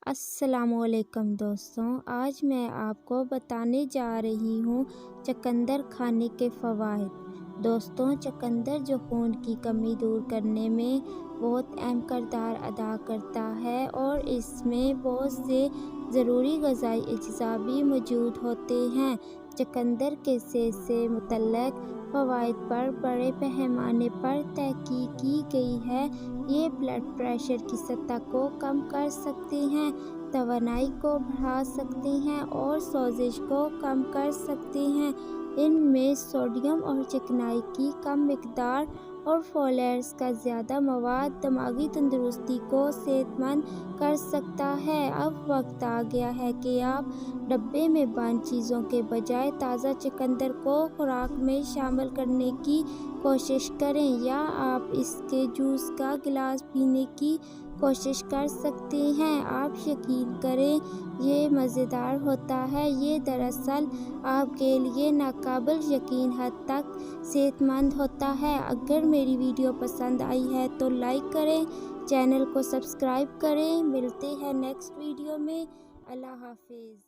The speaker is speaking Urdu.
السلام علیکم دوستوں، آج میں آپ کو بتانے جا رہی ہوں چقندر کھانے کے فوائد۔ دوستوں، چقندر جو خون کی کمی دور کرنے میں بہت اہم کردار ادا کرتا ہے اور اس میں بہت سے ضروری غذائی اجزاء بھی موجود ہوتے ہیں۔ چقندر کے صحت سے متعلق فوائد پر بڑے پیمانے پر تحقیق کی گئی ہے۔ یہ بلڈ پریشر کی سطح کو کم کر سکتے ہیں، توانائی کو بڑھا سکتے ہیں اور سوزش کو کم کر سکتے ہیں۔ ان میں سوڈیم اور چکنائی کی کم مقدار اور فولیٹس کا زیادہ مواد دماغی تندرستی کو صحت مند کر سکتا ہے۔ اب وقت آ گیا ہے کہ آپ ڈبے میں بند چیزوں کے بجائے تازہ چقندر کو خوراک میں شامل کرنے کی کوشش کریں، یا آپ اس کے جوس کا گلاس پینے کی کوشش کر سکتے ہیں۔ آپ یقین کریں، یہ مزیدار ہوتا ہے۔ یہ دراصل آپ کے لیے ناقابل یقین حد تک صحت مند ہوتا ہے۔ اگر میری ویڈیو پسند آئی ہے تو لائک کریں، چینل کو سبسکرائب کریں۔ ملتے ہیں نیکسٹ ویڈیو میں۔ اللہ حافظ۔